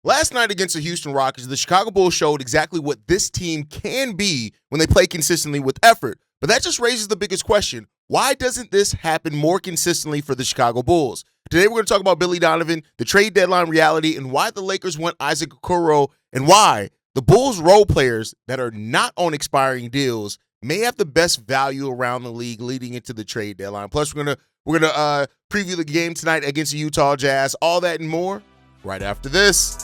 Last night against the Houston Rockets, the Chicago Bulls showed exactly what this team can be when they play consistently with effort. But that just raises the biggest question. Why doesn't this happen more consistently for the Chicago Bulls? Today we're going to talk about Billy Donovan, the trade deadline reality, and why the Lakers want Isaac Okoro, and why the Bulls role players that are not on expiring deals may have the best value around the league leading into the trade deadline. Plus, we're gonna preview the game tonight against the Utah Jazz. All that and more right after this.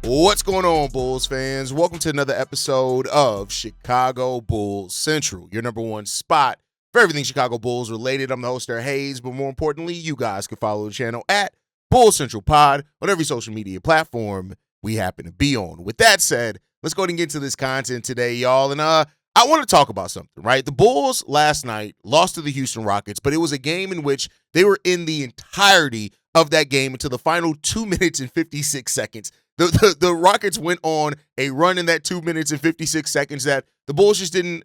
What's going on, Bulls fans? Welcome to another episode of Chicago Bulls Central, your number one spot for everything Chicago Bulls related. I'm the host there, Haize, but more importantly, you guys can follow the channel at Bulls Central Pod on every social media platform we happen to be on. With that said, let's go ahead and get into this content today, y'all. And I want to talk about something, right? The Bulls last night lost to the Houston Rockets, but it was a game in which they were in the entirety of that game until the final 2 minutes and 56 seconds. The Rockets went on a run in that 2 minutes and 56 seconds that the Bulls just didn't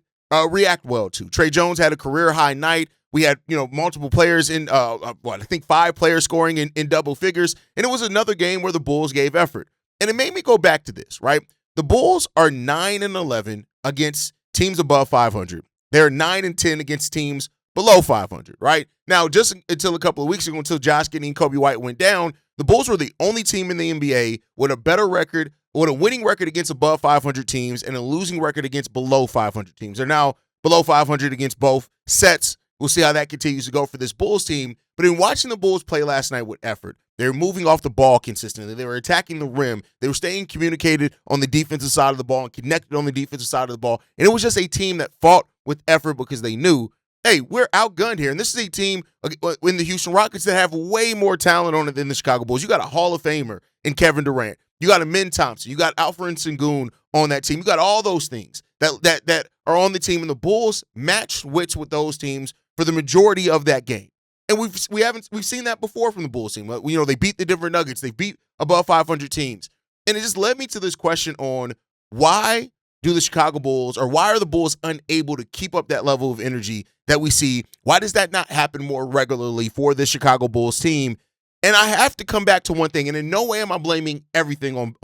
react well to. Tre Jones had a career-high night. We had, multiple players in, I think 5 players scoring in double figures, and it was another game where the Bulls gave effort. And it made me go back to this, right? The Bulls are 9-11 against teams above 500. They're 9-10 against teams below 500, right? Now, just until a couple of weeks ago, until Josh Giddey and Kobe White went down, the Bulls were the only team in the NBA with a better record, with a winning record against above 500 teams and a losing record against below 500 teams. They're now below 500 against both sets. We'll see how that continues to go for this Bulls team. But in watching the Bulls play last night with effort, they were moving off the ball consistently. They were attacking the rim. They were staying communicated on the defensive side of the ball and connected on the defensive side of the ball. And it was just a team that fought with effort because they knew, hey, we're outgunned here. And this is a team in the Houston Rockets that have way more talent on it than the Chicago Bulls. You got a Hall of Famer in Kevin Durant. You got a Min Thompson. You got Alfred Sengun on that team. You got all those things that are on the team. And the Bulls matched wits with those teams for the majority of that game. And we've seen that before from the Bulls team. They beat the Denver Nuggets. They beat above 500 teams. And it just led me to this question on why do the Chicago Bulls, or why are the Bulls unable to keep up that level of energy that we see? Why does that not happen more regularly for the Chicago Bulls team? And I have to come back to one thing, and in no way am I blaming everything on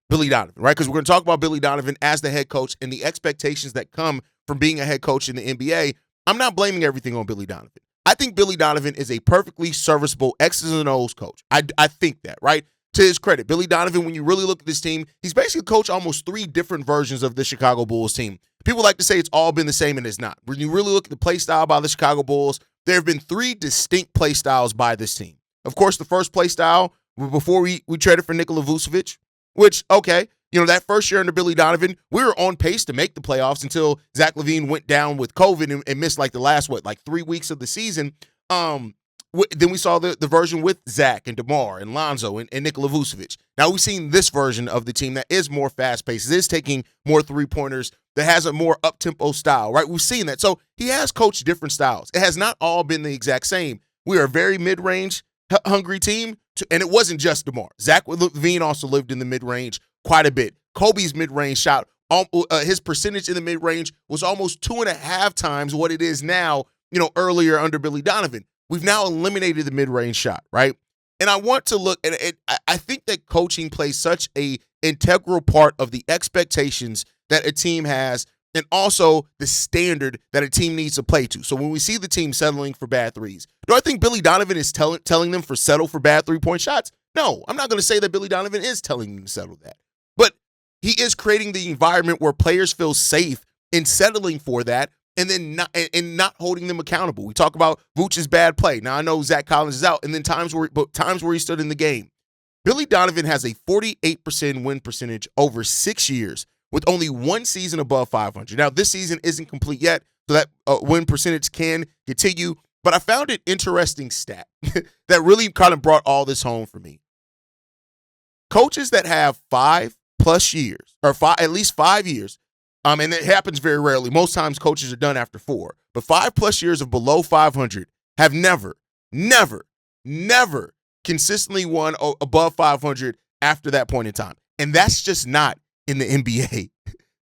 Billy Donovan, right? Because we're going to talk about Billy Donovan as the head coach and the expectations that come from being a head coach in the NBA. I'm not blaming everything on Billy Donovan. I think Billy Donovan is a perfectly serviceable X's and O's coach. I think that, right? To his credit, Billy Donovan, when you really look at this team, he's basically coached almost 3 different versions of the Chicago Bulls team. People like to say it's all been the same, and it's not. When you really look at the play style by the Chicago Bulls, there have been 3 distinct play styles by this team. Of course, the first play style, before we traded for Nikola Vucevic, which, okay, that first year under Billy Donovan, we were on pace to make the playoffs until Zach LaVine went down with COVID and missed the last, 3 weeks of the season. Then we saw the version with Zach and DeMar and Lonzo and Nikola Vucevic. Now we've seen this version of the team that is more fast-paced, is taking more three-pointers, that has a more up-tempo style, right? We've seen that. So he has coached different styles. It has not all been the exact same. We are a very mid-range hungry team, and it wasn't just DeMar. Zach LaVine also lived in the mid-range quite a bit. Kobe's mid-range shot, his percentage in the mid-range was almost 2.5 times what it is now, earlier under Billy Donovan. We've now eliminated the mid-range shot, right? And I want to look at it. I think that coaching plays such a integral part of the expectations that a team has and also the standard that a team needs to play to. So when we see the team settling for bad threes, do I think Billy Donovan is telling them for settle for bad three-point shots? No, I'm not going to say that Billy Donovan is telling them to settle that. But he is creating the environment where players feel safe in settling for that and then not holding them accountable. We talk about Vooch's bad play. Now, I know Zach Collins is out, and then times where he stood in the game. Billy Donovan has a 48% win percentage over 6 years with only 1 season above 500. Now, this season isn't complete yet, so that win percentage can continue. But I found an interesting stat that really kind of brought all this home for me. Coaches that have 5 plus years, or at least 5 years, and it happens very rarely. Most times coaches are done after 4, but 5+ years of below 500 have never consistently won above 500 after that point in time. And that's just not in the NBA.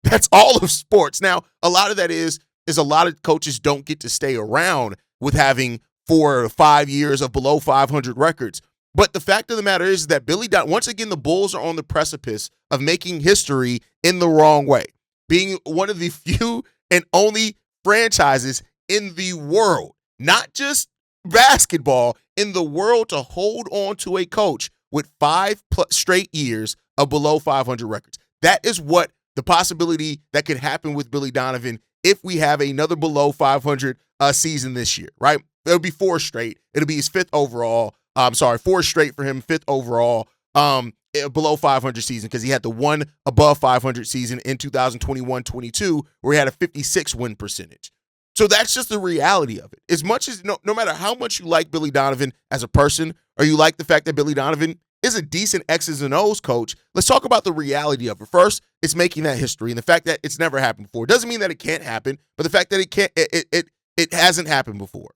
That's all of sports. Now, a lot of that is a lot of coaches don't get to stay around with having 4 or 5 years of below 500 records. But the fact of the matter is that once again, the Bulls are on the precipice of making history in the wrong way, being one of the few and only franchises in the world, not just basketball, in the world, to hold on to a coach with 5+ straight years of below 500 records. That is what the possibility that could happen with Billy Donovan if we have another below 500 season this year, right? It'll be 4 straight. It'll be his 5th overall. 4 straight for him, 5th overall, below 500 season, because he had the one above 500 season in 2021-22 where he had a 56 win percentage. So that's just the reality of it. As much as no matter how much you like Billy Donovan as a person, or you like the fact that Billy Donovan is a decent X's and O's coach, let's talk about the reality of it. First, it's making that history, and the fact that it's never happened before doesn't mean that it can't happen, but the fact that it hasn't happened before.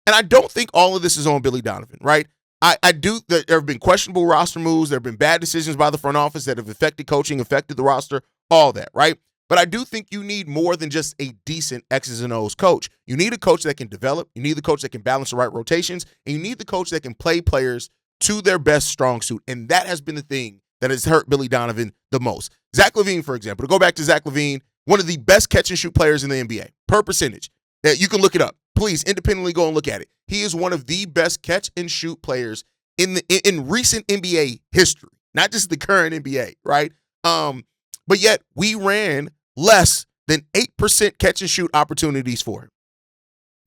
And I don't think all of this is on Billy Donovan, right? I do. There have been questionable roster moves. There have been bad decisions by the front office that have affected coaching, affected the roster, all that, right? But I do think you need more than just a decent X's and O's coach. You need a coach that can develop. You need the coach that can balance the right rotations. And you need the coach that can play players to their best strong suit. And that has been the thing that has hurt Billy Donovan the most. Zach LaVine, for example, to go back to Zach LaVine, one of the best catch and shoot players in the NBA per percentage. That you can look it up. Please independently go and look at it. He is one of the best catch and shoot players in recent NBA history, not just the current NBA, right? But yet we ran less than 8% catch and shoot opportunities for him.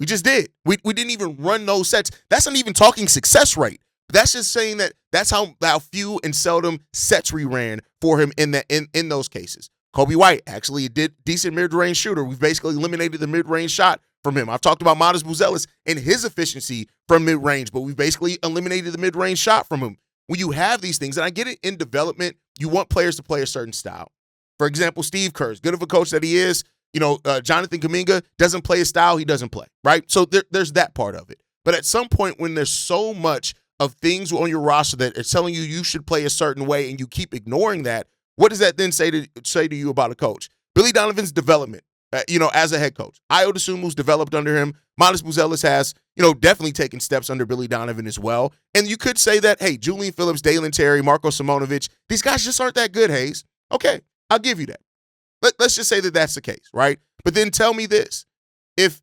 We just did. We didn't even run those sets. That's not even talking success rate. That's just saying that that's how few and seldom sets we ran for him in those cases. Kobe White, actually a decent mid-range shooter. We've basically eliminated the mid-range shot from him. I've talked about Modest Buzelis and his efficiency from mid-range, but we've basically eliminated the mid-range shot from him. When you have these things, and I get it, in development, you want players to play a certain style. For example, Steve Kerr, as good of a coach that he is, Jonathan Kuminga doesn't play his style, he doesn't play, right? So there's that part of it. But at some point, when there's so much of things on your roster that are telling you should play a certain way and you keep ignoring that, what does that then say to you about a coach? Billy Donovan's development, as a head coach. Ayo Dosunmu's developed under him. Modest Buzelis has, definitely taken steps under Billy Donovan as well. And you could say that, hey, Julian Phillips, Dalen Terry, Marko Simonovic, these guys just aren't that good, Haize. Okay, I'll give you that. Let's just say that that's the case, right? But then tell me this. If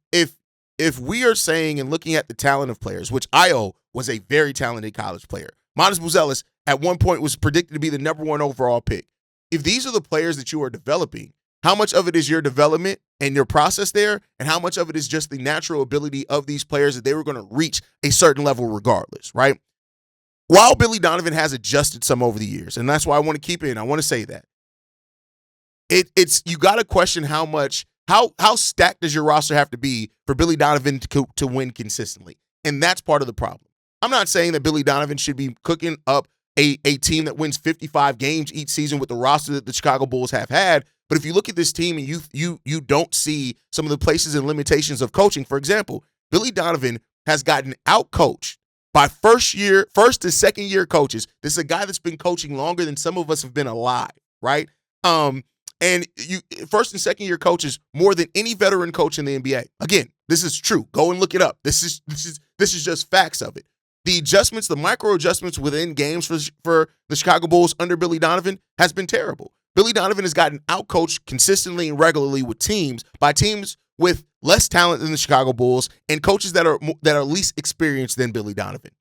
we are saying and looking at the talent of players, which Ayo was a very talented college player. Modest Buzelis at one point was predicted to be the number 1 overall pick. If these are the players that you are developing, how much of it is your development and your process there, and how much of it is just the natural ability of these players that they were going to reach a certain level regardless, right? While Billy Donovan has adjusted some over the years, and that's why I want to keep it in, I want to say that, it's you got to question how stacked does your roster have to be for Billy Donovan to win consistently, and that's part of the problem. I'm not saying that Billy Donovan should be cooking up a team that wins 55 games each season with the roster that the Chicago Bulls have had. But if you look at this team and you don't see some of the places and limitations of coaching, for example, Billy Donovan has gotten out-coached by first to second year coaches. This is a guy that's been coaching longer than some of us have been alive, right? And first and second year coaches more than any veteran coach in the NBA. Again, this is true. Go and look it up. This is just facts of it. The adjustments, the micro adjustments within games for the Chicago Bulls under Billy Donovan has been terrible. Billy Donovan has gotten outcoached consistently and regularly with teams with less talent than the Chicago Bulls and coaches that are least experienced than Billy Donovan.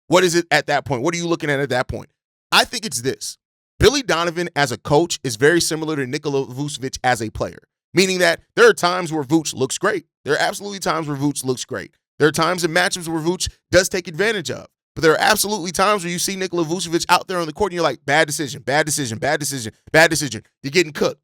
What is it at that point? What are you looking at that point? I think it's this. Billy Donovan as a coach is very similar to Nikola Vucevic as a player, meaning that there are times where Vuce looks great. There are absolutely times where Vuce looks great. There are times in matchups where Vuce does take advantage of. But there are absolutely times where you see Nikola Vucevic out there on the court and you're like, bad decision, bad decision, bad decision, bad decision. You're getting cooked.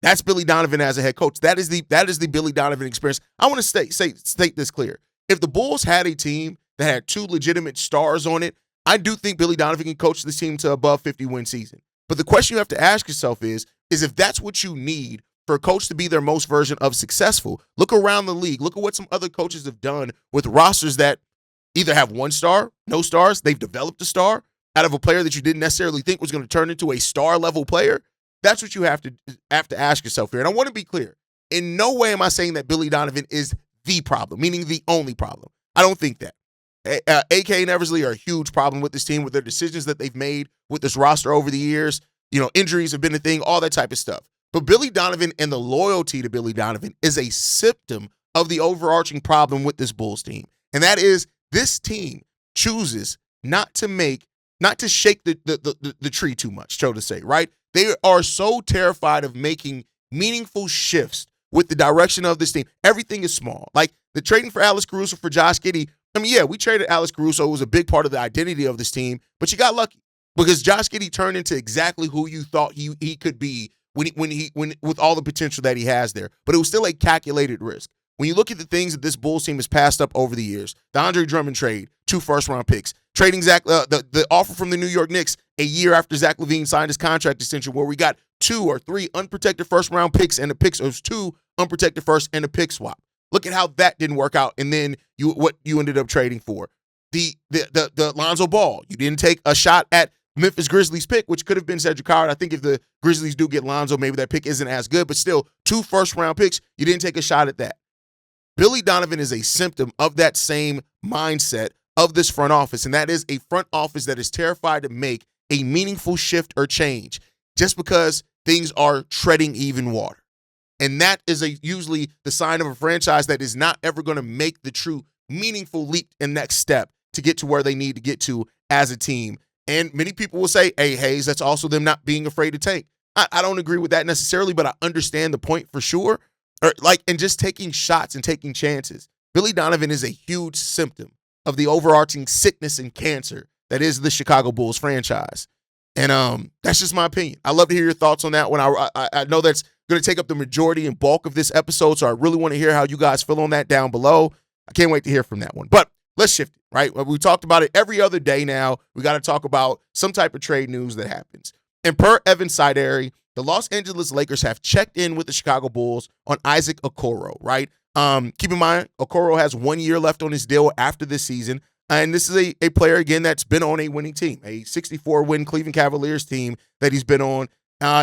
That's Billy Donovan as a head coach. That is the Billy Donovan experience. I want to state this clear. If the Bulls had a team that had 2 legitimate stars on it, I do think Billy Donovan can coach this team to above 50-win season. But the question you have to ask yourself is if that's what you need for a coach to be their most version of successful, look around the league. Look at what some other coaches have done with rosters that either have one star, no stars, they've developed a star out of a player that you didn't necessarily think was going to turn into a star level player. That's what you have to ask yourself here. And I want to be clear. In no way am I saying that Billy Donovan is the problem, meaning the only problem. I don't think that. AK and Eversley are a huge problem with this team, with their decisions that they've made with this roster over the years. Injuries have been a thing, all that type of stuff. But Billy Donovan and the loyalty to Billy Donovan is a symptom of the overarching problem with this Bulls team. And that is this team chooses not to shake the tree too much, so to say, right? They are so terrified of making meaningful shifts with the direction of this team. Everything is small. Like the trading for Alex Caruso for Josh Giddey. I mean, yeah, we traded Alex Caruso. It was a big part of the identity of this team, but you got lucky because Josh Giddey turned into exactly who you thought he could be when with all the potential that he has there. But it was still a calculated risk. When you look at the things that this Bulls team has passed up over the years, the Andre Drummond trade, 2 first-round picks, trading the offer from the New York Knicks a year after Zach LaVine signed his contract extension, where we got 2 or 3 unprotected first-round picks and the picks. It was 2 unprotected first and a pick swap. Look at how that didn't work out, and then what you ended up trading for. The Lonzo Ball. You didn't take a shot at Memphis Grizzlies pick, which could have been Cedric Howard. I think if the Grizzlies do get Lonzo, maybe that pick isn't as good, but still 2 first-round picks. You didn't take a shot at that. Billy Donovan is a symptom of that same mindset of this front office, and that is a front office that is terrified to make a meaningful shift or change just because things are treading even water. And that is usually the sign of a franchise that is not ever going to make the true meaningful leap and next step to get to where they need to get to as a team. And many people will say, hey, Haize, that's also them not being afraid to take. I don't agree with that necessarily, but I understand the point for sure. And just taking shots and taking chances. Billy Donovan is a huge symptom of the overarching sickness and cancer that is the Chicago Bulls franchise. And that's just my opinion. I'd love to hear your thoughts on that one. I know that's going to take up the majority and bulk of this episode, so I really want to hear how you guys feel on that down below. I can't wait to hear from that one. But let's shift it, right? We talked about it every other day now. We got to talk about some type of trade news that happens. And per Evan Sideri, the Los Angeles Lakers have checked in with the Chicago Bulls on Isaac Okoro, right? Keep in mind, Okoro has 1 year left on his deal after this season. And this is a player, again, that's been on a winning team, a 64-win Cleveland Cavaliers team that he's been on.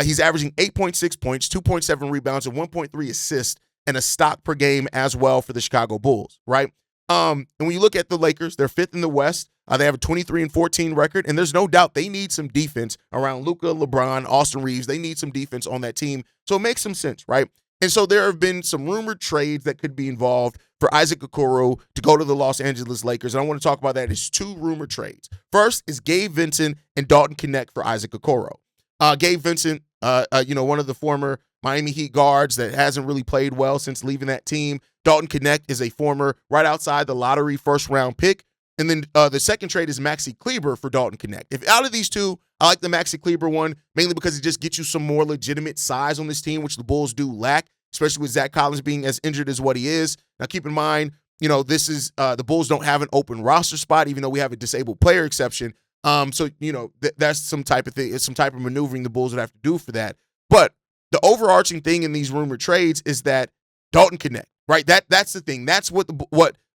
He's averaging 8.6 points, 2.7 rebounds, and 1.3 assists, and a stock per game as well for the Chicago Bulls, right? And when you look at the Lakers, they're 5th in the West. They have a 23-14 record, and there's no doubt they need some defense around Luka, LeBron, Austin Reeves. They need some defense on that team, so it makes some sense, right? And so there have been some rumored trades that could be involved for Isaac Okoro to go to the Los Angeles Lakers, and I want to talk about that. It's 2 rumored trades. First is Gabe Vincent and Dalton Knecht for Isaac Okoro. Gabe Vincent, one of the former Miami Heat guards that hasn't really played well since leaving that team. Dalton Knecht is a former right outside the lottery first-round pick. And then the second trade is Maxi Kleber for Dalton Knecht. If out of these two, I like the Maxi Kleber one, mainly because it just gets you some more legitimate size on this team, which the Bulls do lack, especially with Zach Collins being as injured as what he is. Now, keep in mind, this is the Bulls don't have an open roster spot, even though we have a disabled player exception. That's some type of thing. It's some type of maneuvering the Bulls would have to do for that. But the overarching thing in these rumored trades is that Dalton Knecht, right? That's the thing. That's what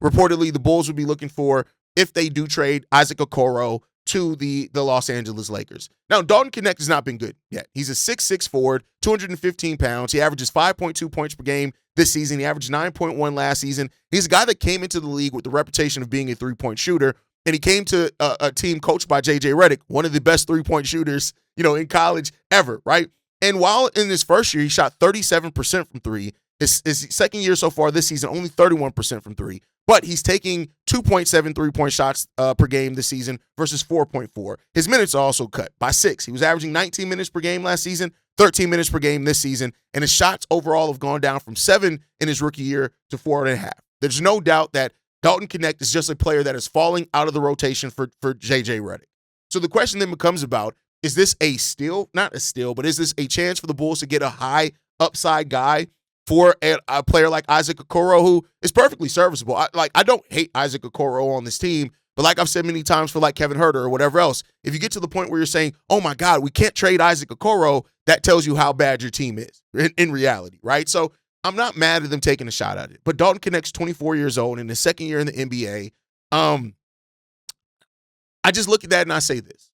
reportedly the Bulls would be looking for if they do trade Isaac Okoro to the Los Angeles Lakers. Now, Dalton Knecht has not been good yet. He's a 6'6" forward, 215 pounds. He averages 5.2 points per game this season. He averaged 9.1 last season. He's a guy that came into the league with the reputation of being a three-point shooter, and he came to a team coached by J.J. Redick, one of the best three-point shooters, in college ever, right? And while in his first year, he shot 37% from three. His second year so far this season, only 31% from three. But he's taking 2.7 three-point shots per game this season versus 4.4. His minutes are also cut by 6. He was averaging 19 minutes per game last season, 13 minutes per game this season, and his shots overall have gone down from 7 in his rookie year to 4.5. There's no doubt that Dalton Knecht is just a player that is falling out of the rotation for J.J. Redick. So the question then becomes about, is this a steal? Not a steal, but is this a chance for the Bulls to get a high upside guy for a player like Isaac Okoro, who is perfectly serviceable? I don't hate Isaac Okoro on this team, But like I've said many times for like Kevin Huerter or whatever else, if you get to the point where you're saying, oh my God, we can't trade Isaac Okoro, that tells you how bad your team is in reality, right? So I'm not mad at them taking a shot at it. But Dalton Connect's 24 years old in his second year in the NBA. I just look at that and I say this.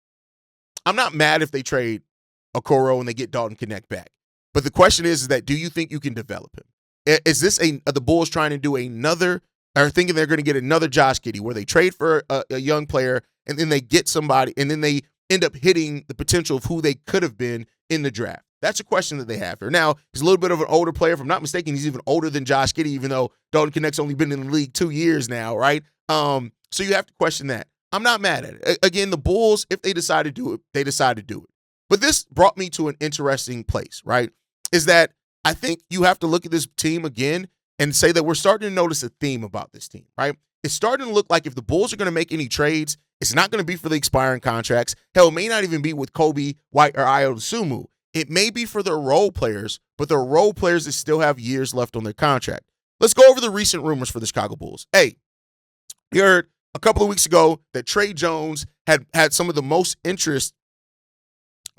I'm not mad if they trade Okoro and they get Dalton Connect back. But the question is that do you think you can develop him? Is this the Bulls trying to do another, or thinking they're going to get another Josh Giddey where they trade for a young player and then they get somebody and then they end up hitting the potential of who they could have been in the draft? That's a question that they have here. Now, he's a little bit of an older player. If I'm not mistaken, he's even older than Josh Giddey, even though Dalton Connect's only been in the league 2 years now, right? So you have to question that. I'm not mad at it. Again, the Bulls, if they decide to do it, they decide to do it. But this brought me to an interesting place, right? Is that I think you have to look at this team again and say that we're starting to notice a theme about this team, right? It's starting to look like if the Bulls are going to make any trades, it's not going to be for the expiring contracts. Hell, it may not even be with Kobe, White, or Ayo Dosunmu. It may be for their role players, but their role players that still have years left on their contract. Let's go over the recent rumors for the Chicago Bulls. Hey, you heard a couple of weeks ago that Tre Jones had some of the most interest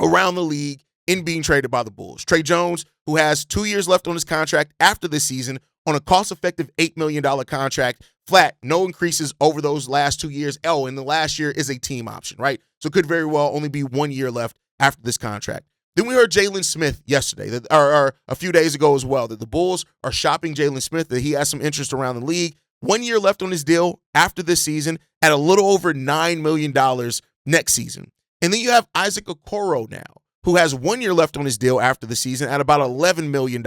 around the league in being traded by the Bulls. Tre Jones, who has 2 years left on his contract after this season on a cost-effective $8 million contract, flat, no increases over those last 2 years. And the last year is a team option, right? So it could very well only be 1 year left after this contract. Then we heard Jalen Smith yesterday, or a few days ago as well, that the Bulls are shopping Jalen Smith, that he has some interest around the league. 1 year left on his deal after this season at a little over $9 million next season. And then you have Isaac Okoro now, who has 1 year left on his deal after the season at about $11 million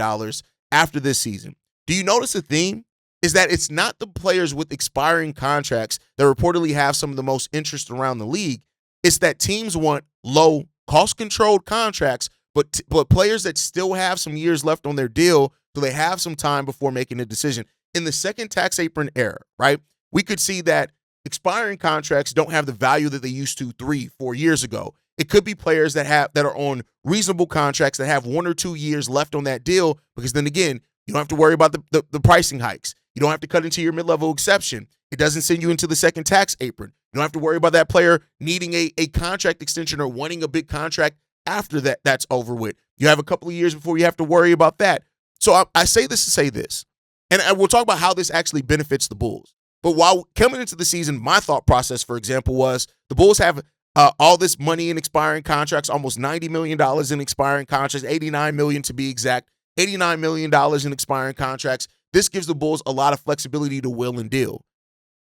after this season. Do you notice a theme? Is that it's not the players with expiring contracts that reportedly have some of the most interest around the league. It's that teams want low, cost-controlled contracts, but players that still have some years left on their deal so they have some time before making a decision. In the second tax apron era, right, we could see that expiring contracts don't have the value that they used to 3-4 years ago. It could be players that are on reasonable contracts that have 1 or 2 years left on that deal, because then again, you don't have to worry about the pricing hikes. You don't have to cut into your mid-level exception. It doesn't send you into the second tax apron. You don't have to worry about that player needing a contract extension or wanting a big contract after that's over with. You have a couple of years before you have to worry about that. So I say this to say this, and we'll talk about how this actually benefits the Bulls. But while coming into the season, my thought process, for example, was the Bulls have all this money in expiring contracts, almost $90 million in expiring contracts, $89 million to be exact, $89 million in expiring contracts. This gives the Bulls a lot of flexibility to will and deal.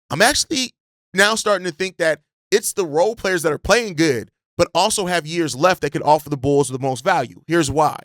I'm actually now starting to think that it's the role players that are playing good, but also have years left that could offer the Bulls the most value. Here's why.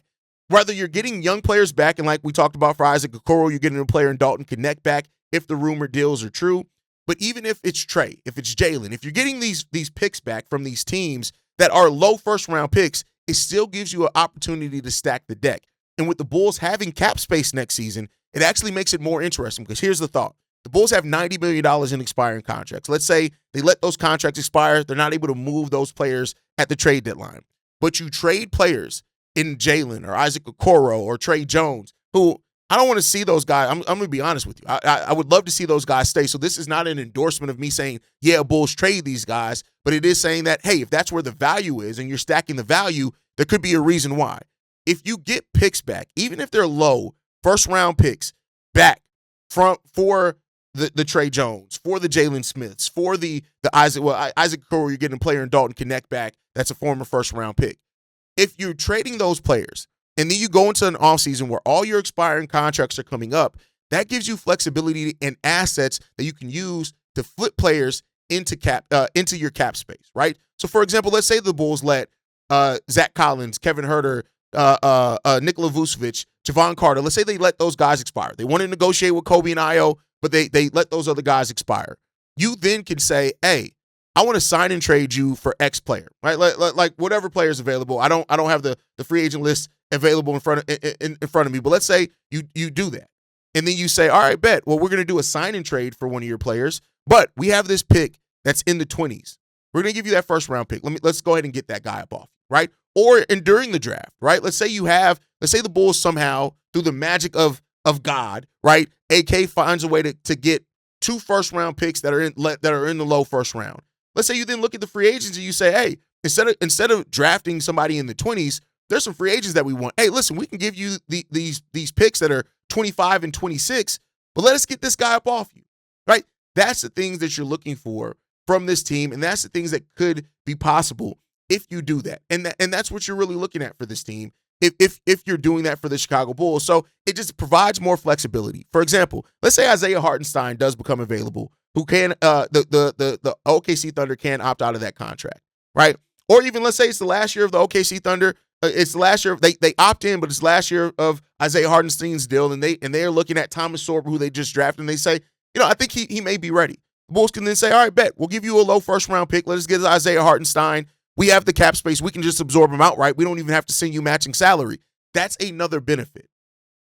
Whether you're getting young players back, and like we talked about for Isaac Okoro, you're getting a player in Dalton Connect back if the rumor deals are true. But even if it's Tre, if it's Jalen, if you're getting these picks back from these teams that are low first-round picks, it still gives you an opportunity to stack the deck. And with the Bulls having cap space next season, it actually makes it more interesting, because here's the thought. The Bulls have $90 million in expiring contracts. Let's say they let those contracts expire. They're not able to move those players at the trade deadline. But you trade players in Jalen or Isaac Okoro or Tre Jones, who I don't want to see those guys. I'm going to be honest with you. I would love to see those guys stay. So this is not an endorsement of me saying, yeah, Bulls trade these guys, but it is saying that, hey, if that's where the value is and you're stacking the value, there could be a reason why. If you get picks back, even if they're low, first-round picks back for the Tre Jones, for the Jalen Smiths, for the Isaac Okoro, you're getting a player in Dalton Connect back that's a former first-round pick. If you're trading those players and then you go into an offseason where all your expiring contracts are coming up, that gives you flexibility and assets that you can use to flip players into your cap space, right? So, for example, let's say the Bulls let Zach Collins, Kevin Huerter, Nikola Vucevic, Javon Carter, let's say they let those guys expire. They want to negotiate with Kobe and Ayo, but they let those other guys expire. You then can say, hey, I want to sign and trade you for X player, right? Like whatever player is available. I don't have the free agent list available in front of me, but let's say you do that. And then you say, all right, bet. Well, we're going to do a sign and trade for one of your players, but we have this pick that's in the 20s. We're going to give you that first round pick. Let's go ahead and get that guy up off, right? Or during the draft, right? Let's say the Bulls somehow, through the magic of God, right? AK finds a way to get 2 first-round picks that are in the low first round. Let's say you then look at the free agents and you say, hey, instead of drafting somebody in the 20s, there's some free agents that we want. Hey, listen, we can give you these picks that are 25 and 26, but let us get this guy up off you, right? That's the things that you're looking for from this team, and that's the things that could be possible if you do that. And that's what you're really looking at for this team if you're doing that for the Chicago Bulls. So it just provides more flexibility. For example, let's say Isaiah Hartenstein does become available, who can the OKC Thunder can opt out of that contract, right? Or even let's say it's the last year of the OKC Thunder. It's the last year they opt in, but it's last year of Isaiah Hartenstein's deal, and they are looking at Thomas Sorber, who they just drafted, and they say, I think he may be ready. The Bulls can then say, all right, bet, we'll give you a low first-round pick. Let us get Isaiah Hartenstein. We have the cap space. We can just absorb him outright. We don't even have to send you matching salary. That's another benefit.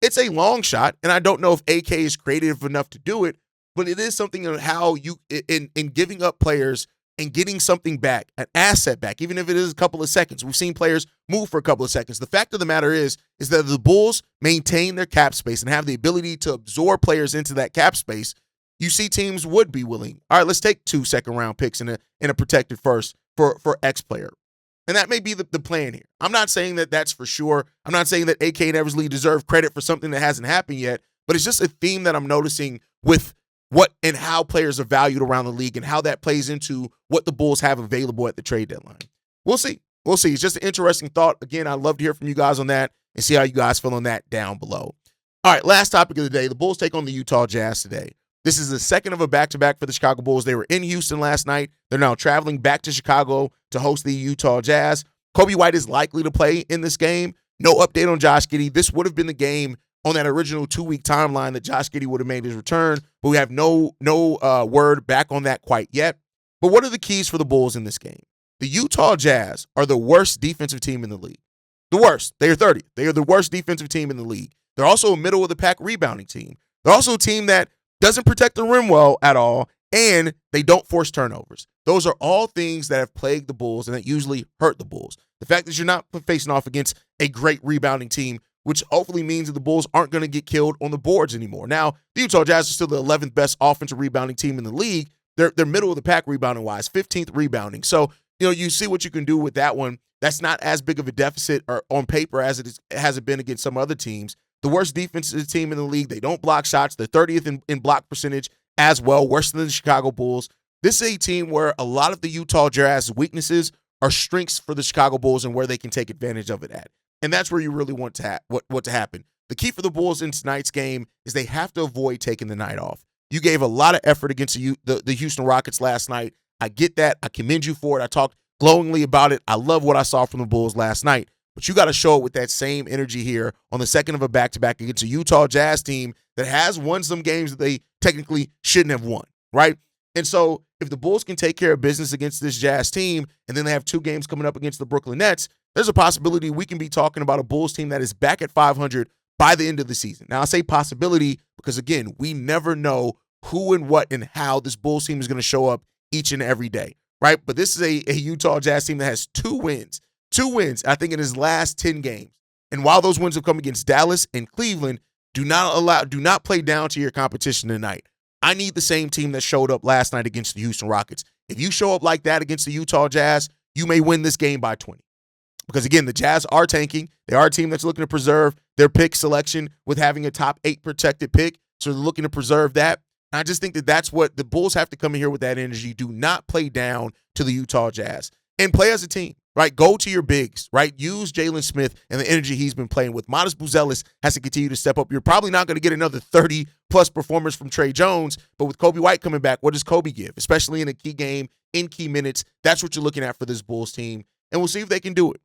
It's a long shot, and I don't know if AK is creative enough to do it, but it is something on how you, in giving up players and getting something back, an asset back, even if it is a couple of seconds. We've seen players move for a couple of seconds. The fact of the matter is that the Bulls maintain their cap space and have the ability to absorb players into that cap space. You see teams would be willing. All right, let's take 2 second-round picks in a protected first for X player. And that may be the plan here. I'm not saying that that's for sure. I'm not saying that AK and Eversley deserve credit for something that hasn't happened yet, but it's just a theme that I'm noticing with what and how players are valued around the league and how that plays into what the Bulls have available at the trade deadline. We'll see. We'll see. It's just an interesting thought. Again, I'd love to hear from you guys on that and see how you guys feel on that down below. All right, last topic of the day. The Bulls take on the Utah Jazz today. This is the second of a back-to-back for the Chicago Bulls. They were in Houston last night. They're now traveling back to Chicago to host the Utah Jazz. Kobe White is likely to play in this game. No update on Josh Giddey. This would have been the game on that original 2-week timeline that Josh Giddey would have made his return, but we have no word back on that quite yet. But what are the keys for the Bulls in this game? The Utah Jazz are the worst defensive team in the league. The worst. They are 30th. They are the worst defensive team in the league. They're also a middle-of-the-pack rebounding team. They're also a team that doesn't protect the rim well at all, and they don't force turnovers. Those are all things that have plagued the Bulls and that usually hurt the Bulls. The fact that you're not facing off against a great rebounding team, which hopefully means that the Bulls aren't going to get killed on the boards anymore. Now, the Utah Jazz are still the 11th best offensive rebounding team in the league. They're middle of the pack rebounding-wise, 15th rebounding. So, you see what you can do with that one. That's not as big of a deficit or on paper as has it been against some other teams. The worst defensive team in the league. They don't block shots. They're 30th in block percentage as well, worse than the Chicago Bulls. This is a team where a lot of the Utah Jazz's weaknesses are strengths for the Chicago Bulls and where they can take advantage of it at. And that's where you really want to what to happen. The key for the Bulls in tonight's game is they have to avoid taking the night off. You gave a lot of effort against the Houston Rockets last night. I get that. I commend you for it. I talked glowingly about it. I love what I saw from the Bulls last night. But you got to show it with that same energy here on the second of a back-to-back against a Utah Jazz team that has won some games that they technically shouldn't have won, right? And so if the Bulls can take care of business against this Jazz team, and then they have 2 games coming up against the Brooklyn Nets, there's a possibility we can be talking about a Bulls team that is back at 500 by the end of the season. Now, I say possibility because, again, we never know who and what and how this Bulls team is going to show up each and every day, right? But this is a Utah Jazz team that has 2 wins. 2 wins, I think, in his last 10 games. And while those wins have come against Dallas and Cleveland, do not play down to your competition tonight. I need the same team that showed up last night against the Houston Rockets. If you show up like that against the Utah Jazz, you may win this game by 20. Because, again, the Jazz are tanking. They are a team that's looking to preserve their pick selection with having a top 8 protected pick. So they're looking to preserve that. And I just think that that's what the Bulls have to come in here with that energy. Do not play down to the Utah Jazz. And play as a team, right? Go to your bigs, right? Use Jalen Smith and the energy he's been playing with. Modest Buzelis has to continue to step up. You're probably not going to get another 30-plus performance from Tre Jones, but with Kobe White coming back, what does Kobe give? Especially in a key game, in key minutes. That's what you're looking at for this Bulls team, and we'll see if they can do it.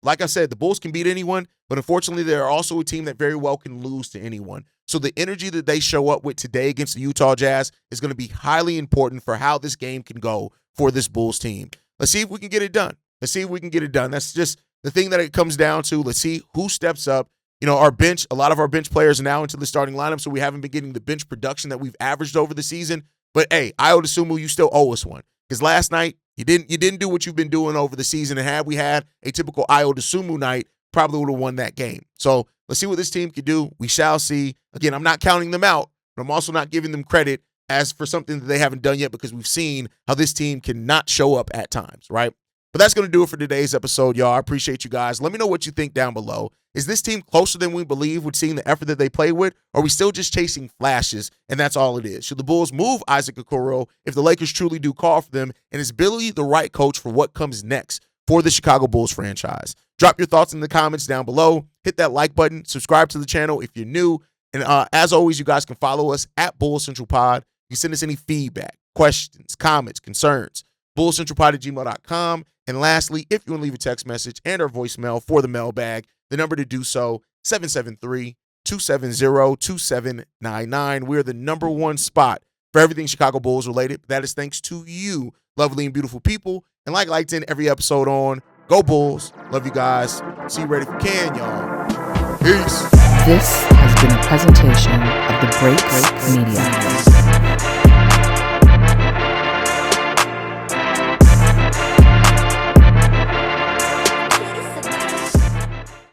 Like I said, the Bulls can beat anyone, but unfortunately, they're also a team that very well can lose to anyone. So the energy that they show up with today against the Utah Jazz is going to be highly important for how this game can go for this Bulls team. Let's see if we can get it done. Let's see if we can get it done. That's just the thing that it comes down to. Let's see who steps up. Our bench, a lot of our bench players are now into the starting lineup, so we haven't been getting the bench production that we've averaged over the season. But, hey, Ayo Dosunmu, you still owe us one. Because last night, you didn't do what you've been doing over the season. And had we had a typical Ayo Dosunmu night, probably would have won that game. So let's see what this team can do. We shall see. Again, I'm not counting them out, but I'm also not giving them credit as for something that they haven't done yet, because we've seen how this team cannot show up at times, right? But that's going to do it for today's episode, y'all. I appreciate you guys. Let me know what you think down below. Is this team closer than we believe with seeing the effort that they play with? Or are we still just chasing flashes, and that's all it is? Should the Bulls move Isaac Okoro if the Lakers truly do call for them? And is Billy the right coach for what comes next for the Chicago Bulls franchise? Drop your thoughts in the comments down below. Hit that like button. Subscribe to the channel if you're new. And as always, you guys can follow us at Bulls Central Pod. You can send us any feedback, questions, comments, concerns, bullscentralpod@gmail.com. And lastly, if you want to leave a text message and or voicemail for the mailbag, the number to do so, 773-270-2799. We're the #1 spot for everything Chicago Bulls related. That is thanks to you, lovely and beautiful people. And like I in every episode on, go Bulls. Love you guys. See you ready if you can, y'all. Peace. This has been a presentation of the Break Media.